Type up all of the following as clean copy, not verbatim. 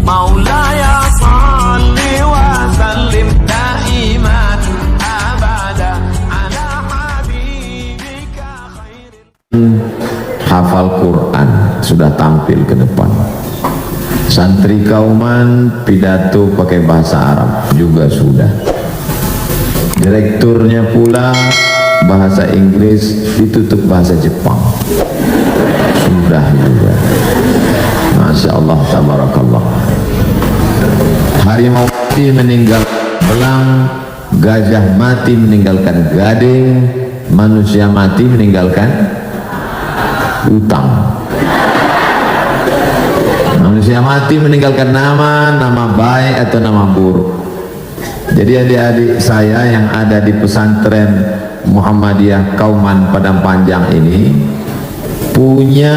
مولاي صل وسلم دائما أبدا على حبيبك خير. Hafal Quran sudah tampil ke depan. Santri Kauman pidato pakai bahasa Arab juga sudah. Direkturnya pula bahasa Inggris ditutup bahasa Jepang sudah juga. Masya Allah, tabarakallah. Harimau mati meninggal belang, gajah mati meninggalkan gading, manusia mati meninggalkan utang. Manusia mati meninggalkan nama baik atau nama buruk. Jadi adik-adik saya yang ada di pesantren Muhammadiyah Kauman Padang Panjang ini punya,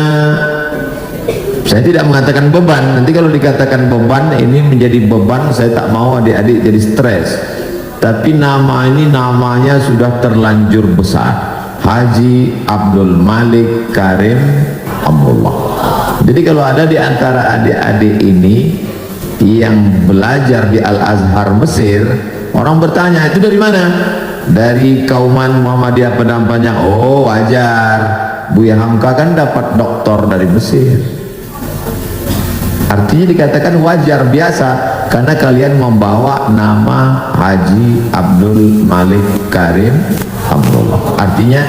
saya tidak mengatakan beban, nanti kalau dikatakan beban ini menjadi beban, saya tak mau adik-adik jadi stres. Tapi nama ini namanya sudah terlanjur besar, Haji Abdul Malik Karim Amrullah. Jadi kalau ada di antara adik-adik ini yang belajar di Al-Azhar Mesir, orang bertanya, itu dari mana? Dari Kauman Muhammadiyah Padang Panjang. Oh wajar, Buya Hamka kan dapat doktor dari Mesir. Artinya dikatakan wajar, biasa, karena kalian membawa nama Haji Abdul Malik Karim Amrullah. Artinya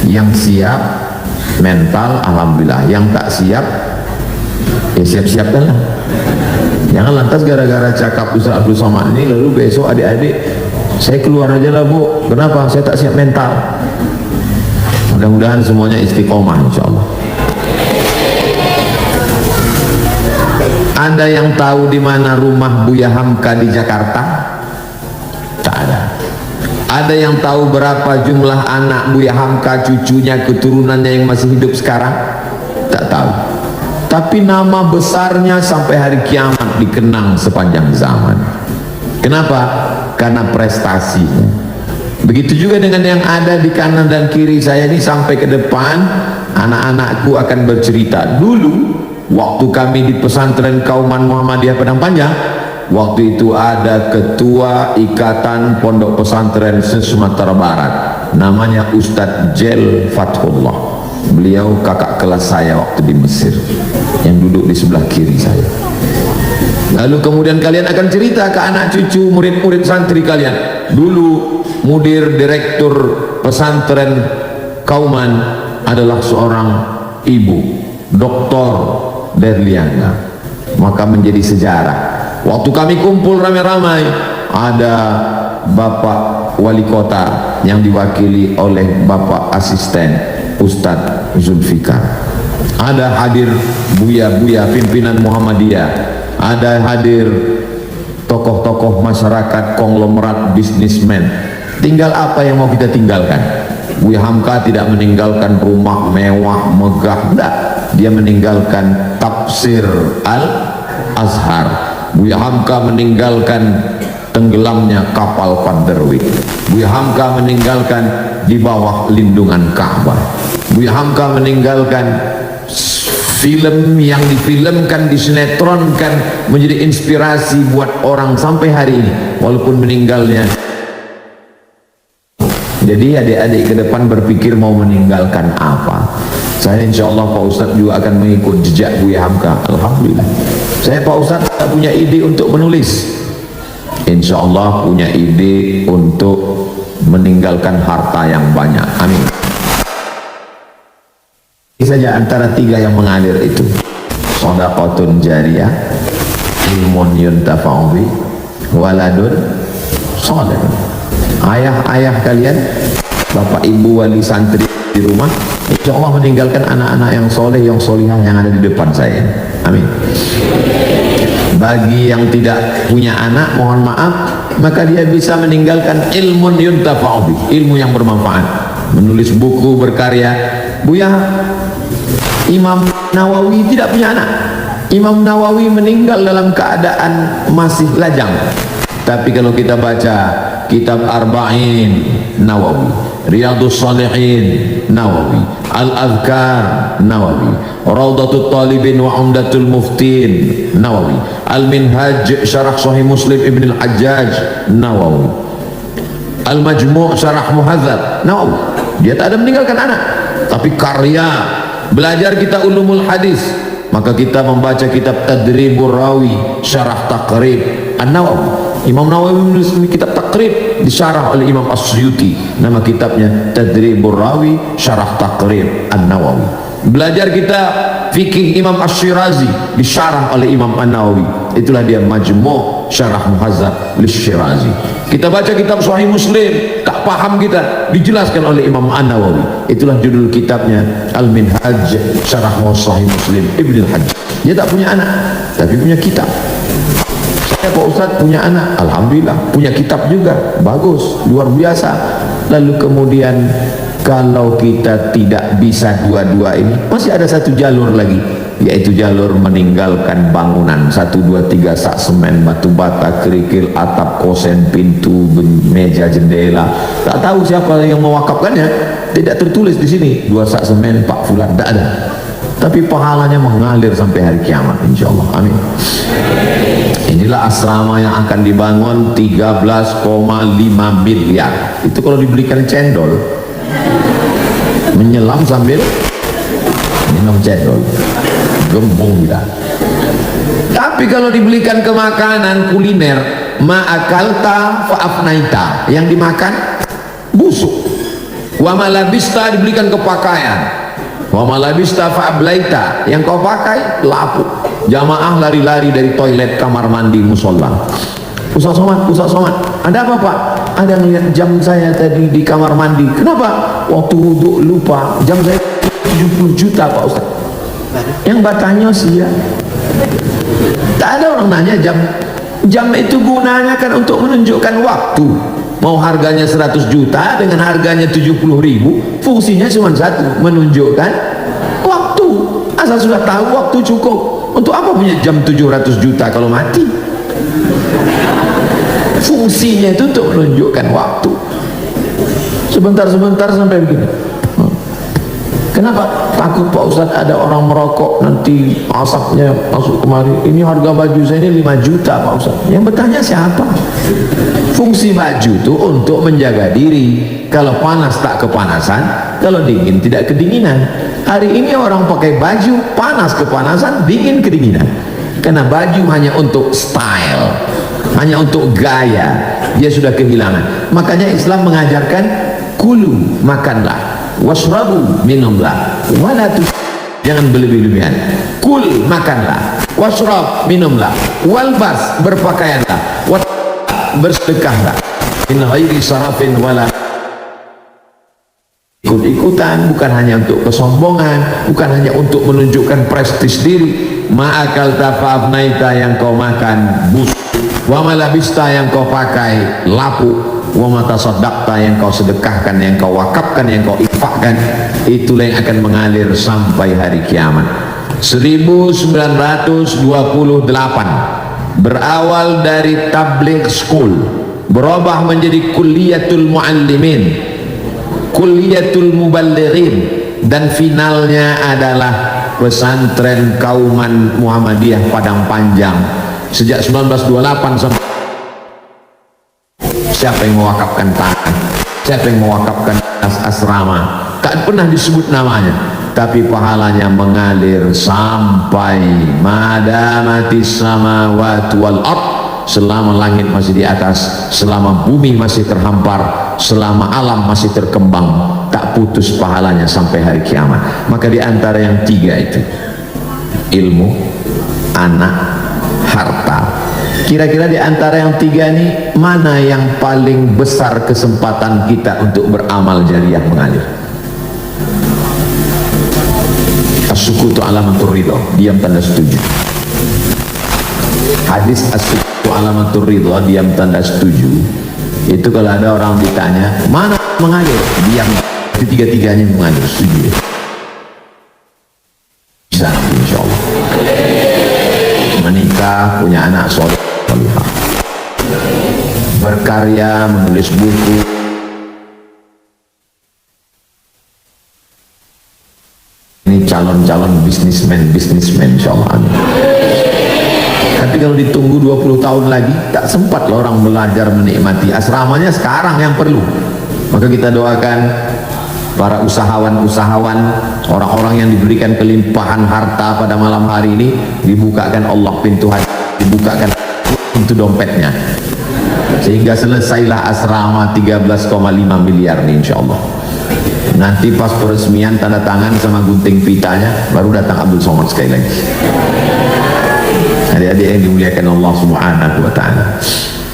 yang siap mental alhamdulillah, yang tak siap ya siap-siapkan lah. Jangan lantas gara-gara cakap Ustaz Abdul Somad ini lalu besok adik-adik saya keluar aja lah Bu, kenapa? Saya tak siap mental. Mudah-mudahan semuanya istiqomah insyaallah. Ada yang tahu di mana rumah Buya Hamka di Jakarta? Tak ada. Ada yang tahu berapa jumlah anak Buya Hamka, cucunya, keturunannya yang masih hidup sekarang? Tak tahu. Tapi nama besarnya sampai hari kiamat dikenang sepanjang zaman. Kenapa? Karena prestasinya. Begitu juga dengan yang ada di kanan dan kiri saya ini, sampai ke depan anak-anakku akan bercerita. Dulu waktu kami di pesantren Kauman Muhammadiyah Padang Panjang, waktu itu ada ketua ikatan pondok pesantren se-Sumatera Barat, namanya Ustadz Jel Fathullah. Beliau kakak kelas saya waktu di Mesir, yang duduk di sebelah kiri saya. Lalu kemudian kalian akan cerita ke anak cucu murid-murid santri kalian, dulu mudir direktur pesantren Kauman adalah seorang ibu, Dr. Derliana. Maka menjadi sejarah. Waktu kami kumpul ramai-ramai, ada Bapak Wali Kota yang diwakili oleh Bapak Asisten Ustadz Zulfikar, ada hadir buya-buya pimpinan Muhammadiyah, ada hadir tokoh-tokoh masyarakat, konglomerat, bisnismen. Tinggal apa yang mau kita tinggalkan? Buya Hamka tidak meninggalkan rumah mewah megah, enggak. Dia meninggalkan tafsir Al-Azhar. Buya Hamka meninggalkan tenggelamnya kapal Panderwit. Buya Hamka meninggalkan di bawah lindungan Ka'bah. Buya Hamka meninggalkan film yang difilmkan, disinetronkan, menjadi inspirasi buat orang sampai hari ini, walaupun meninggalnya. Jadi adik-adik ke depan berpikir mau meninggalkan apa. Saya insya Allah Pak Ustadz juga akan mengikut jejak Buya Hamka. Alhamdulillah. Saya Pak Ustadz tak punya ide untuk menulis, insya Allah punya ide untuk meninggalkan harta yang banyak. Amin. Ini saja antara tiga yang mengalir itu: shadaqatun jariyah, ilmun yuntafa'u bi, waladun shalih. Ayah-ayah kalian, bapak ibu wali santri di rumah, insya Allah meninggalkan anak-anak yang soleh, yang solihah yang ada di depan saya. Amin. Bagi yang tidak punya anak, mohon maaf, maka dia bisa meninggalkan ilmun yuntafa'u bi, ilmu yang bermanfaat, menulis buku, berkarya. Buya Imam Nawawi tidak punya anak. Imam Nawawi meninggal dalam keadaan masih lajang. Tapi kalau kita baca kitab Arba'in Nawawi, Riyadhus Shalihin Nawawi, Al-Adhkar Nawawi, Rawdatul Talibin wa Umdatul Muftin Nawawi, Al-Minhaj Syarah Sahih Muslim Ibn Al-Hajjaj Nawawi, Al-Majmu' Syarah Muhadzab Nawawi. Dia tak ada meninggalkan anak, tapi karya belajar kita ulumul hadis, maka kita membaca kitab Tadribur Rawi Syarah Taqrib An-Nawawi. Imam Nawawi menulis kitab Taqrib disyarah oleh Imam As-Suyuti, nama kitabnya Tadribur Rawi Syarah Taqrib An-Nawawi. Belajar kita fikih Imam Asy-Syirazi disyarah oleh Imam An-Nawawi, itulah dia Majmu' Syarah Muhadzab Lisy-Syirazi. Kita baca kitab Sahih Muslim, tak paham kita, dijelaskan oleh Imam An-Nawawi, itulah judul kitabnya Al-Minhaj Syarah Sahih Muslim Ibn Al-Hajjaj. Dia tak punya anak, tapi punya kitab. Saya Pak Ustadz punya anak, alhamdulillah, punya kitab juga, bagus, luar biasa. Lalu kemudian kalau kita tidak bisa dua-dua ini, masih ada satu jalur lagi, yaitu jalur meninggalkan bangunan 1, 2, 3 sak semen, batu bata, kerikil, atap, kosen, pintu, meja, jendela. Tak tahu siapa yang mewakafkannya, tidak tertulis di sini 2 sak semen Pak Fulan, tak ada. Tapi pahalanya mengalir sampai hari kiamat, insyaallah. Amin. Inilah asrama yang akan dibangun 13,5 miliar. Itu kalau dibelikan cendol, menyelam sambil minum cendol, gembung kita. Tapi kalau dibelikan ke makanan kuliner, ma'akalta fa'afnaita, yang dimakan busuk. Wa malabista, dibelikan ke pakaian, wa malabista fa'ablaita, yang kau pakai lapuk. Jamaah lari-lari dari toilet, kamar mandi, musola. Ustaz Somad, ada apa Pak? Ada ngeliat jam saya tadi di kamar mandi. Kenapa? Waktu wudhu lupa, jam saya 70 juta Pak Ustaz. Yang bertanya sih ya, tak ada orang nanya jam. Jam itu gunanya kan untuk menunjukkan waktu. Mau harganya 100 juta dengan harganya 70.000, fungsinya cuma satu, menunjukkan waktu. Asal sudah tahu waktu cukup. Untuk apa punya jam 700 juta kalau mati? Fungsinya itu untuk menunjukkan waktu. Sebentar sampai begini. Kenapa? Takut Pak Ustadz ada orang merokok, nanti asapnya masuk kemari. Ini harga baju saya ini 5 juta Pak Ustadz. Yang bertanya siapa? Fungsi baju itu untuk menjaga diri. Kalau panas tak kepanasan, kalau dingin tidak kedinginan. Hari ini orang pakai baju panas kepanasan, dingin kedinginan. Karena baju hanya untuk style, hanya untuk gaya, dia sudah kehilangan. Makanya Islam mengajarkan kulu, makanlah, wasrabu, minumlah, walatu, jangan berlebih-lebihan. Kul, makanlah, wasrab, minumlah, walbas, berpakaianlah, wat, bersedekahlah, min ghairi sarafin wala, ikut-ikutan, bukan hanya untuk kesombongan, bukan hanya untuk menunjukkan prestis diri. Ma'akal tafa'afnaita, yang kau makan bus, wa malabista, yang kau pakai lapuk, wa matasaddaqta, yang kau sedekahkan, yang kau wakafkan, yang kau infakkan, itulah yang akan mengalir sampai hari kiamat. 1928 berawal dari tabligh school, berubah menjadi kulliyatul muallimin, kulliyatul muballighin, dan finalnya adalah pesantren Kauman Muhammadiyah Padang Panjang. Sejak 1928 sampai siapa yang mewakafkan tanah, siapa yang mewakafkan asrama, tak pernah disebut namanya, tapi pahalanya mengalir sampai madamatis samawati wal ard, selama langit masih di atas, selama bumi masih terhampar, selama alam masih terkembang, tak putus pahalanya sampai hari kiamat. Maka di antara yang 3 itu, ilmu, anak, harta. Kira-kira di antara yang 3 ini, mana yang paling besar kesempatan kita untuk beramal jariah mengalir? As-sukutu alamatur ridha, diam tanda setuju. Hadis as-sukutu alamatur ridha, diam tanda setuju. Itu kalau ada orang ditanya, mana mengalir? Diam. Ketiga-tiganya mengalir, setuju. Bisa, insyaallah. Menikah, punya anak soleh, berkarya, menulis buku, ini calon-calon bisnismen insyaallah. Tapi kalau ditunggu 20 tahun lagi, tak sempat loh orang belajar menikmati asramanya sekarang yang perlu. Maka kita doakan para usahawan-usahawan, orang-orang yang diberikan kelimpahan harta pada malam hari ini, dibukakan Allah pintu hati, dibukakan pintu dompetnya, sehingga selesailah asrama 13,5 miliar nih insyaallah. Nanti pas peresmian tanda tangan sama gunting pitanya, baru datang Abdul Somad sekali lagi. Adik-adik yang dimuliakan Allah Subhanahu wa ta'ala.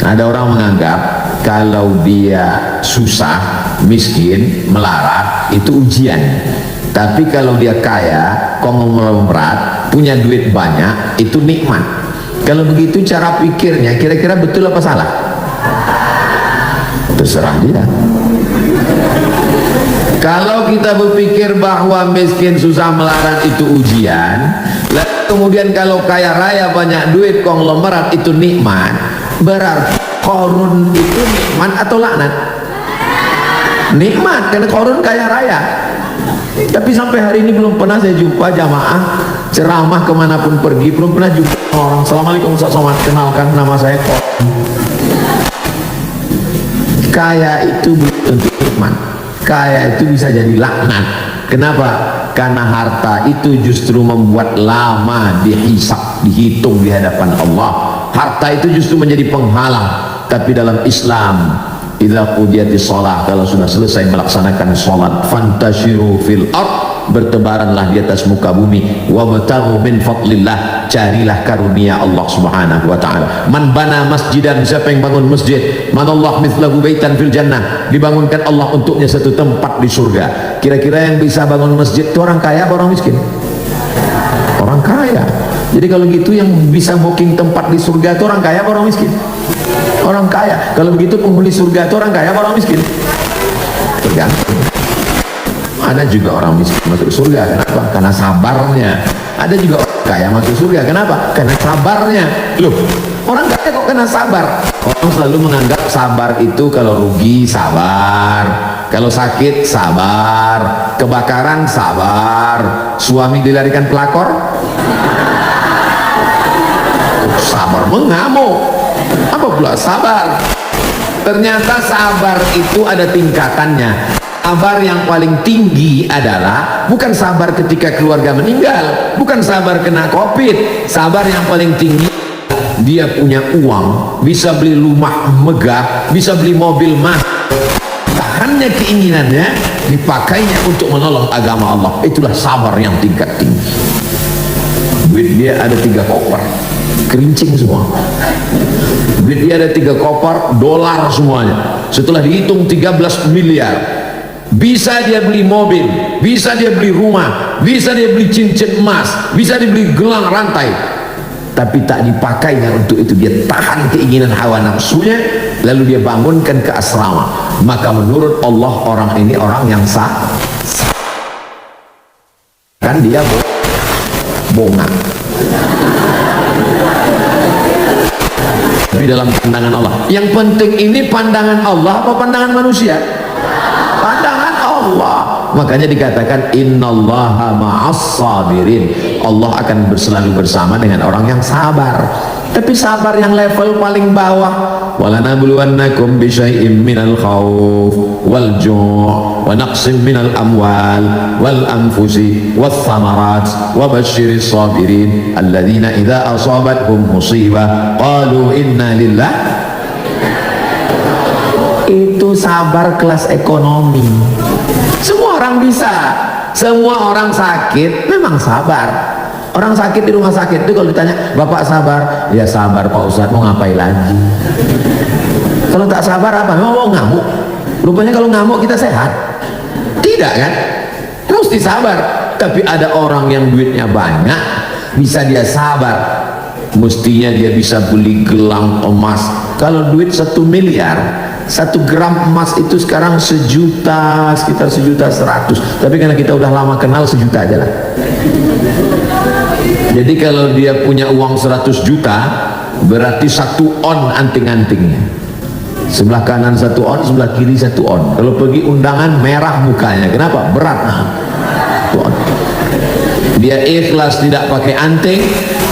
Ada orang menganggap kalau dia susah, miskin, melarat itu ujian. Tapi kalau dia kaya, konglomerat, punya duit banyak, itu nikmat. Kalau begitu cara pikirnya kira-kira betul apa salah? Terserah dia. Kalau kita berpikir bahwa miskin, susah, melarat itu ujian, lalu kemudian kalau kaya raya banyak duit konglomerat itu nikmat, berarti Qarun itu nikmat atau laknat? Nikmat, karena Qarun kaya raya. Tapi sampai hari ini belum pernah saya jumpa jamaah ceramah kemanapun pergi, belum pernah jumpa orang Assalamualaikum Ustaz Somad, kenalkan nama saya Qarun. Kaya itu belum tentu nikmat, kaya itu bisa jadi laknat. Kenapa? Karena harta itu justru membuat lama dihisab, dihitung di hadapan Allah. Harta itu justru menjadi penghalang. Tapi dalam Islam, idza qudiyatis shalah, kalau sudah selesai melaksanakan salat, fantashiru fil ard, bertebaranlah di atas muka bumi, wabtaghu min fadlillah, carilah karunia Allah Subhanahu wa ta'ala. Man bana masjidan, siapa yang bangun masjid, manallah mithlahu baitan fil jannah, dibangunkan Allah untuknya satu tempat di surga. Kira-kira yang bisa bangun masjid itu orang kaya atau orang miskin? Orang kaya. Jadi kalau gitu yang bisa booking tempat di surga itu orang kaya atau orang miskin? Orang kaya. Kalau begitu penghuni surga itu orang kaya atau orang miskin? Tergantung. Ada juga orang miskin masuk surga, kenapa? Karena sabarnya. Ada juga orang kaya masuk surga, kenapa? Karena sabarnya. Loh, orang kaya kok kena sabar? Orang selalu menganggap sabar itu kalau rugi sabar, kalau sakit sabar, kebakaran sabar, suami dilarikan pelakor sabar mengamuk. Apa pula sabar? Ternyata sabar itu ada tingkatannya. Sabar yang paling tinggi adalah bukan sabar ketika keluarga meninggal, bukan sabar kena COVID. Sabar yang paling tinggi, dia punya uang, bisa beli rumah megah, bisa beli mobil mahal, tahannya keinginannya, dipakainya untuk menolong agama Allah. Itulah sabar yang tingkat tinggi. Duit dia ada 3 koper, kerincing semua. Duit dia ada 3 koper, dolar semuanya. Setelah dihitung 13 miliar. Bisa dia beli mobil, bisa dia beli rumah, bisa dia beli cincin emas, bisa dia beli gelang rantai. Tapi tak dipakainya untuk itu. Dia tahan keinginan hawa nafsunya, lalu dia bangunkan ke asrama. Maka menurut Allah orang ini orang yang sah. Kan dia bongang. Tapi dalam pandangan Allah, yang penting ini pandangan Allah apa pandangan manusia? Pandangan Allah. Makanya dikatakan innallaha ma'as sabirin, Allah akan selalu bersama dengan orang yang sabar. Tapi sabar yang level paling bawah, walanabluwannakum bisyai'im minal khawf wal ju' wa naqsim minal amwal wal anfusi wath thamarat wa basyiris sabirin alladzina idza asabathum musibah qalu inna lillahi. Itu sabar kelas ekonomi. Semua orang bisa, semua orang sakit memang sabar. Orang sakit di rumah sakit itu kalau ditanya, Bapak sabar? Ya sabar Pak Ustadz, mau ngapain lagi? Kalau tak sabar apa? Mau ngamuk? Rupanya kalau ngamuk kita sehat. Tidak kan? Mesti sabar. Tapi ada orang yang duitnya banyak, bisa dia sabar. Mestinya dia bisa beli gelang emas. Kalau duit 1 miliar, 1 gram emas itu sekarang 1 juta, sekitar 1.100.000. Tapi karena kita udah lama kenal, 1 juta aja lah. Jadi kalau dia punya uang 100 juta, berarti 1 on anting-antingnya. Sebelah kanan 1 on, sebelah kiri 1 on. Kalau pergi undangan merah mukanya, kenapa? Berat. 1 on. dia ikhlas tidak pakai anting,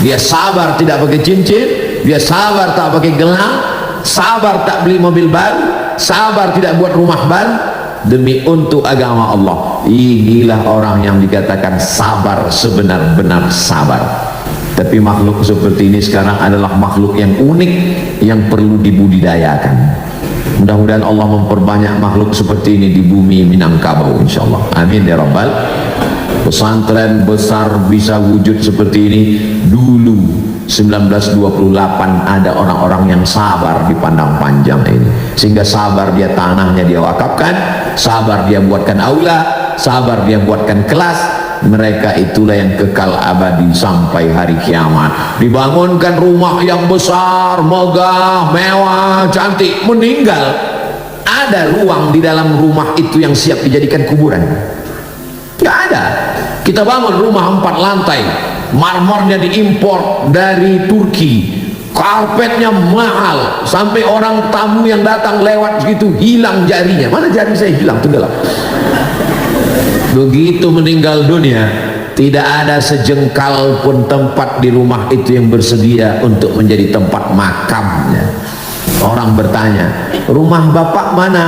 dia sabar tidak pakai cincin, dia sabar tak pakai gelang, sabar tak beli mobil baru, sabar tidak buat rumah baru demi untuk agama Allah. Inilah orang yang dikatakan sabar, sebenar-benar sabar. Tapi makhluk seperti ini sekarang adalah makhluk yang unik, yang perlu dibudidayakan. Mudah-mudahan Allah memperbanyak makhluk seperti ini di bumi Minangkabau, insyaallah. Amin ya rabbal. Pesantren besar bisa wujud seperti ini. Dulu 1928 ada orang-orang yang sabar di Pandang Panjang ini, sehingga sabar dia tanahnya dia wakafkan, sabar dia buatkan aula, sabar dia buatkan kelas. Mereka itulah yang kekal abadi sampai hari kiamat. Dibangunkan rumah yang besar, megah, mewah, cantik, meninggal ada ruang di dalam rumah itu yang siap dijadikan kuburan? Nggak ada. Kita bangun rumah 4 lantai, marmornya diimpor dari Turki, karpetnya mahal, sampai orang tamu yang datang lewat segitu hilang jarinya. Mana jari saya hilang? Tenggelam. Begitu meninggal dunia, tidak ada sejengkal pun tempat di rumah itu yang bersedia untuk menjadi tempat makamnya. Orang bertanya, rumah bapak mana?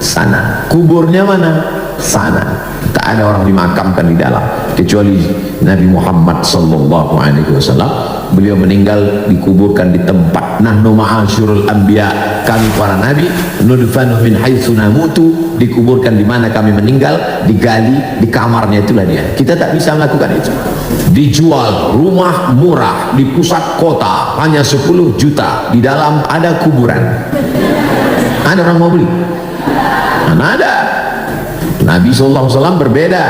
Sana. Kuburnya mana? Sana. Tak ada orang dimakamkan di dalam kecuali Nabi Muhammad sallallahu alaihi wasallam. Beliau meninggal dikuburkan di tempat. Nahnu ma'asyurul anbiya, kami para nabi nudfanu min haitsu namutu, dikuburkan di mana kami meninggal, digali di kamarnya, itulah dia. Kita tak bisa melakukan itu. Dijual rumah murah di pusat kota hanya 10 juta, di dalam ada kuburan. Ada orang mau beli? Mana ada. Nabi SAW berbeda,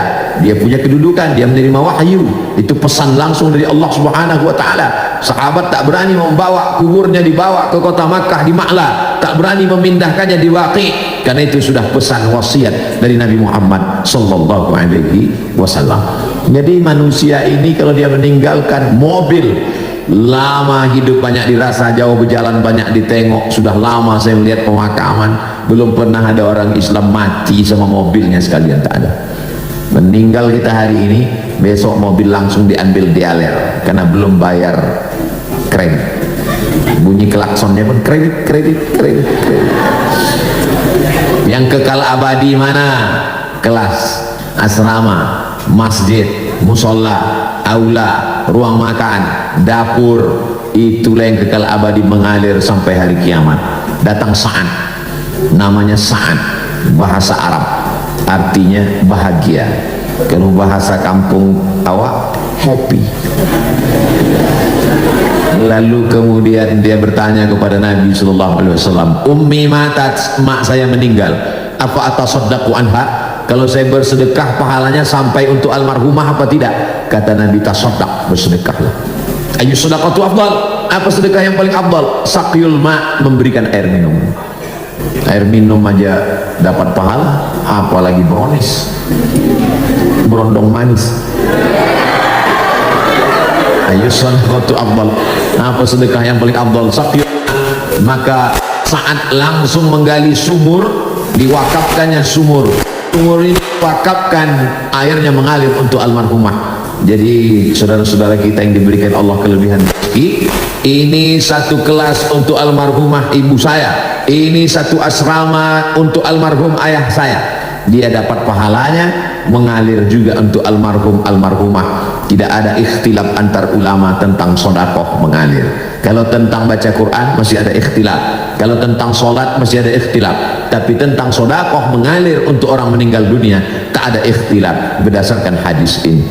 dia punya kedudukan, dia menerima wahyu, itu pesan langsung dari Allah Subhanahu wa ta'ala. Sahabat tak berani membawa kuburnya, dibawa ke kota Makkah di Ma'la, tak berani memindahkannya di Waqi', karena itu sudah pesan wasiat dari Nabi Muhammad sallallahu alaihi wasallam. Jadi manusia ini kalau dia meninggalkan mobil, lama hidup banyak dirasa, jauh berjalan banyak ditengok. Sudah lama saya melihat pemakaman, belum pernah ada orang Islam mati sama mobilnya sekalian, tak ada. Meninggal kita hari ini, besok mobil langsung diambil dialer karena belum bayar kredit. Bunyi klaksonnya pun kredit. Yang kekal abadi mana? Kelas, asrama, masjid, musola, aula, ruang makan, dapur, itulah yang kekal abadi mengalir sampai hari kiamat. Datang Sa'ad, namanya Sa'ad, bahasa Arab, artinya bahagia. Kalau bahasa kampung awak, happy. Lalu kemudian dia bertanya kepada Nabi SAW, ummi matat, mak saya meninggal, apa atasaddaqu anha, kalau saya bersedekah pahalanya sampai untuk almarhumah apa tidak? Kata Nabi, tasaddaq, bersedekahlah. Ayu sedekatu afdal, apa sedekah yang paling afdal? Saqyul ma, memberikan air minum. Air minum aja dapat pahala, apalagi brownies, berondong manis. Ayu sedekatu afdal, apa sedekah yang paling afdal? Saqyul. Maka saat langsung menggali sumur, diwakafkannya sumur. Sumur ini wakafkan, airnya mengalir untuk almarhumah. Jadi saudara-saudara kita yang diberikan Allah kelebihan rezeki, ini satu kelas untuk almarhumah ibu saya, ini satu asrama untuk almarhum ayah saya. Dia dapat pahalanya, mengalir juga untuk almarhum almarhumah. Tidak ada ikhtilaf antar ulama tentang sedekah mengalir. Kalau tentang baca Quran masih ada ikhtilaf, kalau tentang sholat masih ada ikhtilaf, tapi tentang sedekah mengalir untuk orang meninggal dunia tak ada ikhtilaf berdasarkan hadis ini.